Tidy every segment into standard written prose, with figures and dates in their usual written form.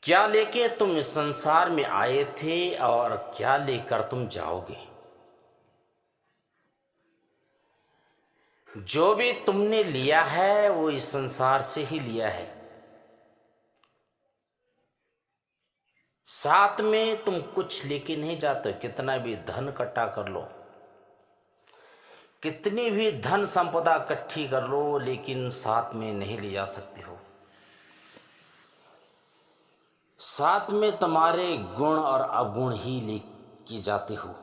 क्या लेके तुम इस संसार में आए थे और क्या लेकर तुम जाओगे। जो भी तुमने लिया है वो इस संसार से ही लिया है। साथ में तुम कुछ लेके नहीं जाते। कितना भी धन इकट्ठा कर लो, कितनी भी धन संपदा इकट्ठी कर लो, लेकिन साथ में नहीं ले जा सकते हो। साथ में तुम्हारे गुण और अवगुण ही लेके जाते हो।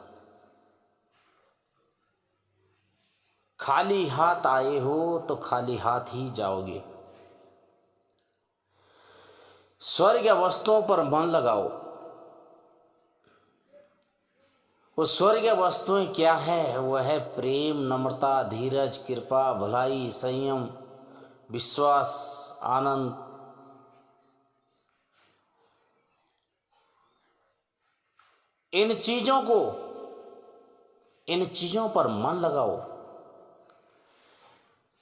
खाली हाथ आए हो तो खाली हाथ ही जाओगे। स्वर्ग वस्तुओं पर मन लगाओ। वो स्वर्ग वस्तुएं क्या है? वह है प्रेम, नम्रता, धीरज, कृपा, भलाई, संयम, विश्वास, आनंद। इन चीजों पर मन लगाओ।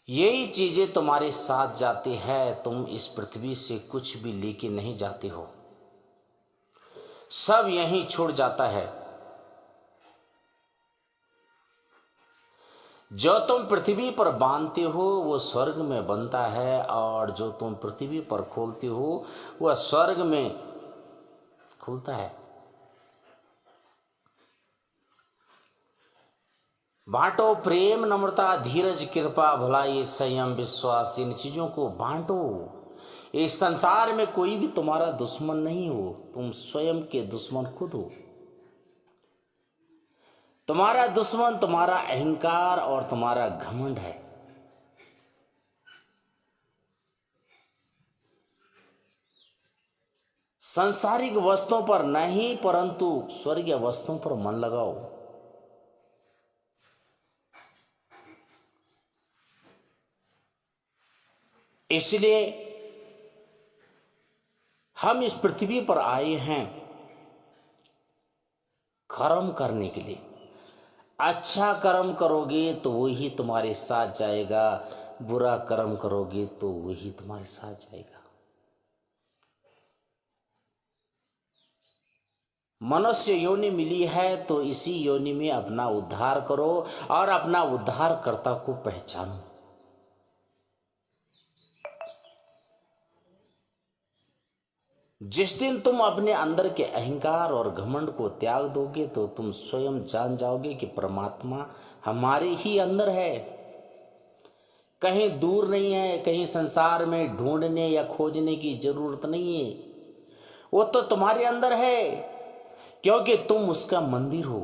यही चीजें तुम्हारे साथ जाती है। तुम इस पृथ्वी से कुछ भी लेके नहीं जाते हो, सब यहीं छूट जाता है। जो तुम पृथ्वी पर बांधते हो वो स्वर्ग में बनता है, और जो तुम पृथ्वी पर खोलते हो वह स्वर्ग में खुलता है। बांटो प्रेम, नम्रता, धीरज, कृपा, भलाई, संयम, विश्वास। इन चीजों को बांटो। इस संसार में कोई भी तुम्हारा दुश्मन नहीं हो, तुम स्वयं के दुश्मन खुद हो। तुम्हारा दुश्मन तुम्हारा अहंकार और तुम्हारा घमंड है। सांसारिक वस्तुओं पर नहीं, परंतु स्वर्गीय वस्तुओं पर मन लगाओ। इसलिए हम इस पृथ्वी पर आए हैं कर्म करने के लिए। अच्छा कर्म करोगे तो वही तुम्हारे साथ जाएगा, बुरा कर्म करोगे तो वही तुम्हारे साथ जाएगा। मनुष्य योनि मिली है तो इसी योनि में अपना उद्धार करो और अपना उद्धारकर्ता को पहचानो। जिस दिन तुम अपने अंदर के अहंकार और घमंड को त्याग दोगे तो तुम स्वयं जान जाओगे कि परमात्मा हमारे ही अंदर है, कहीं दूर नहीं है। कहीं संसार में ढूंढने या खोजने की जरूरत नहीं है, वो तो तुम्हारे अंदर है, क्योंकि तुम उसका मंदिर हो।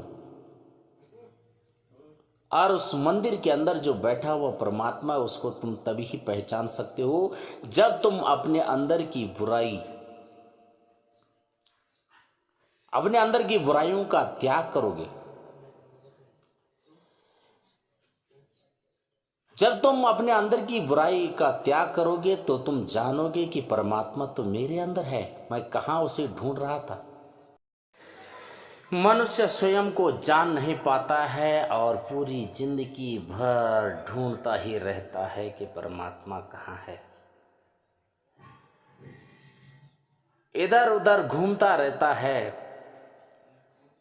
और उस मंदिर के अंदर जो बैठा हुआ परमात्मा है उसको तुम तभी ही पहचान सकते हो जब तुम अपने अंदर की बुराई, अपने अंदर की बुराइयों का त्याग करोगे। जब तुम अपने अंदर की बुराई का त्याग करोगे तो तुम जानोगे कि परमात्मा तो मेरे अंदर है, मैं कहां उसे ढूंढ रहा था। मनुष्य स्वयं को जान नहीं पाता है और पूरी जिंदगी भर ढूंढता ही रहता है कि परमात्मा कहां है। इधर उधर घूमता रहता है,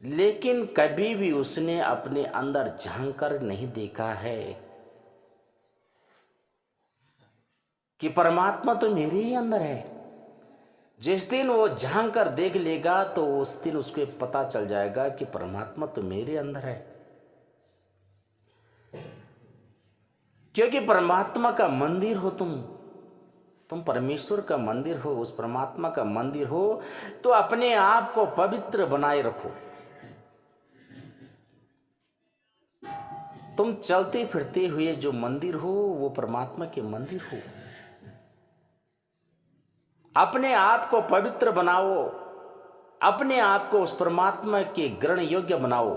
लेकिन कभी भी उसने अपने अंदर झांक कर नहीं देखा है कि परमात्मा तो मेरे ही अंदर है। जिस दिन वो झांक कर देख लेगा तो उस दिन उसको पता चल जाएगा कि परमात्मा तो मेरे अंदर है। क्योंकि परमात्मा का मंदिर हो तुम परमेश्वर का मंदिर हो, उस परमात्मा का मंदिर हो, तो अपने आप को पवित्र बनाए रखो। तुम चलते फिरते हुए जो मंदिर हो वो परमात्मा के मंदिर हो। अपने आप को पवित्र बनाओ, अपने आप को उस परमात्मा के ग्रहण योग्य बनाओ,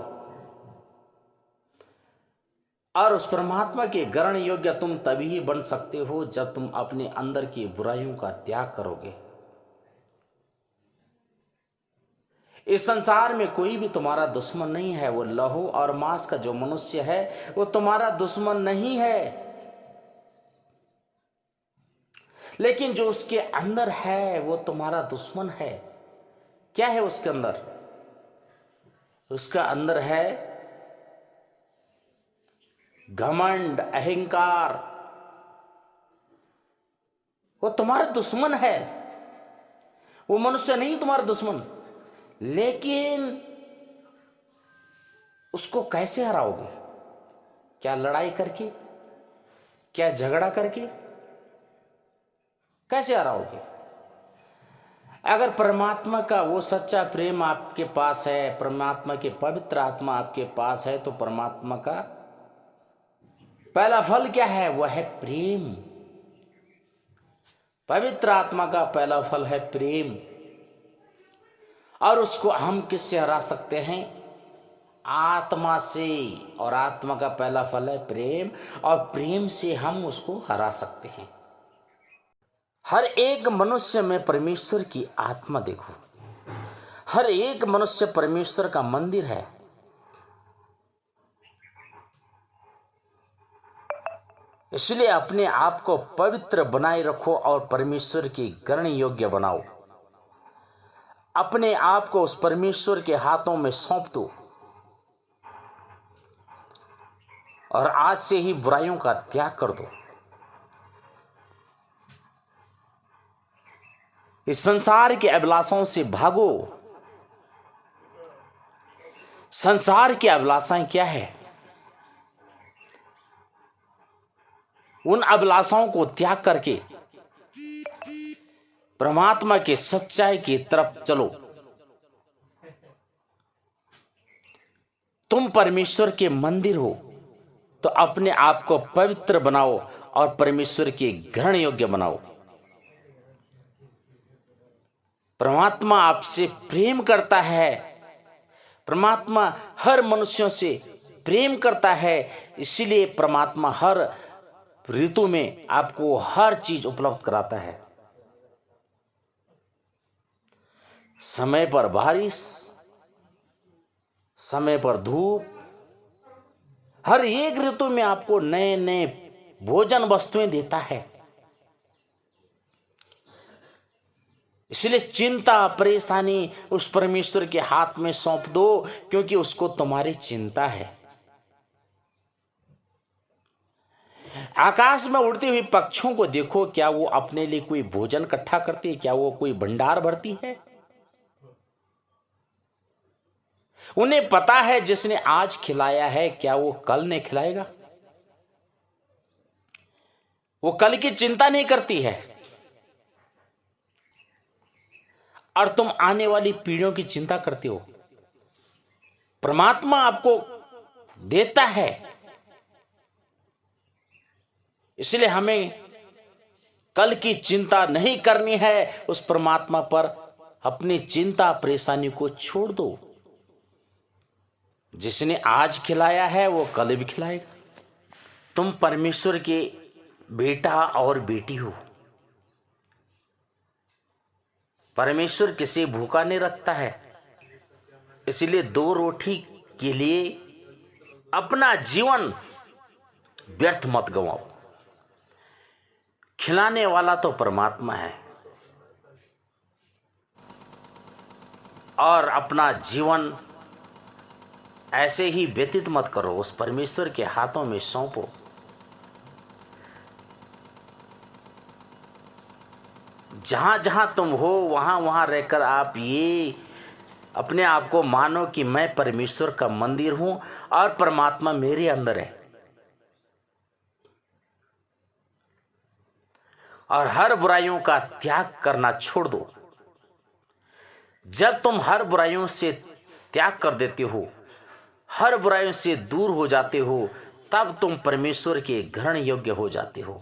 और उस परमात्मा के ग्रहण योग्य तुम तभी ही बन सकते हो जब तुम अपने अंदर की बुराइयों का त्याग करोगे। इस संसार में कोई भी तुम्हारा दुश्मन नहीं है। वो लहू और मांस का जो मनुष्य है वो तुम्हारा दुश्मन नहीं है, लेकिन जो उसके अंदर है वो तुम्हारा दुश्मन है। क्या है उसके अंदर? उसका अंदर है घमंड, अहंकार। वो तुम्हारा दुश्मन है, वो मनुष्य नहीं तुम्हारा दुश्मन। लेकिन उसको कैसे हराओगे? क्या लड़ाई करके? क्या झगड़ा करके? कैसे हराओगे? अगर परमात्मा का वो सच्चा प्रेम आपके पास है, परमात्मा के पवित्र आत्मा आपके पास है, तो परमात्मा का पहला फल क्या है? वह है प्रेम। पवित्र आत्मा का पहला फल है प्रेम। और उसको हम किससे हरा सकते हैं? आत्मा से। और आत्मा का पहला फल है प्रेम, और प्रेम से हम उसको हरा सकते हैं। हर एक मनुष्य में परमेश्वर की आत्मा देखो। हर एक मनुष्य परमेश्वर का मंदिर है। इसलिए अपने आप को पवित्र बनाए रखो और परमेश्वर की ग्रहण योग्य बनाओ। अपने आप को उस परमेश्वर के हाथों में सौंप दो और आज से ही बुराइयों का त्याग कर दो। इस संसार के अभिलाषाओं से भागो। संसार की अभिलाषाएं क्या है? उन अभिलाषाओं को त्याग करके परमात्मा के सच्चाई की तरफ चलो। तुम परमेश्वर के मंदिर हो, तो अपने आप को पवित्र बनाओ और परमेश्वर के ग्रहण योग्य बनाओ। परमात्मा आपसे प्रेम करता है। परमात्मा हर मनुष्यों से प्रेम करता है। इसीलिए परमात्मा हर ऋतु में आपको हर चीज उपलब्ध कराता है। समय पर बारिश, समय पर धूप, हर एक ऋतु में आपको नए नए भोजन वस्तुएं देता है। इसलिए चिंता परेशानी उस परमेश्वर के हाथ में सौंप दो, क्योंकि उसको तुम्हारी चिंता है। आकाश में उड़ती हुई पक्षियों को देखो, क्या वो अपने लिए कोई भोजन इकट्ठा करती है? क्या वो कोई भंडार भरती है? उन्हें पता है जिसने आज खिलाया है, क्या वो कल नहीं खिलाएगा? वो कल की चिंता नहीं करती है। और तुम आने वाली पीढ़ियों की चिंता करते हो। परमात्मा आपको देता है, इसलिए हमें कल की चिंता नहीं करनी है। उस परमात्मा पर अपनी चिंता परेशानी को छोड़ दो। जिसने आज खिलाया है वो कल भी खिलाएगा। तुम परमेश्वर के बेटा और बेटी हो। परमेश्वर किसी भूखा नहीं रखता है। इसलिए 2 रोटी के लिए अपना जीवन व्यर्थ मत गंवाओ। खिलाने वाला तो परमात्मा है। और अपना जीवन ऐसे ही व्यतीत मत करो, उस परमेश्वर के हाथों में सौंपो। जहां जहां तुम हो वहां वहां रहकर आप ये अपने आप को मानो कि मैं परमेश्वर का मंदिर हूं और परमात्मा मेरे अंदर है। और हर बुराइयों का त्याग करना छोड़ दो। जब तुम हर बुराइयों से त्याग कर देते हो, हर बुराइयों से दूर हो जाते हो, तब तुम परमेश्वर के ग्रहण योग्य हो जाते हो।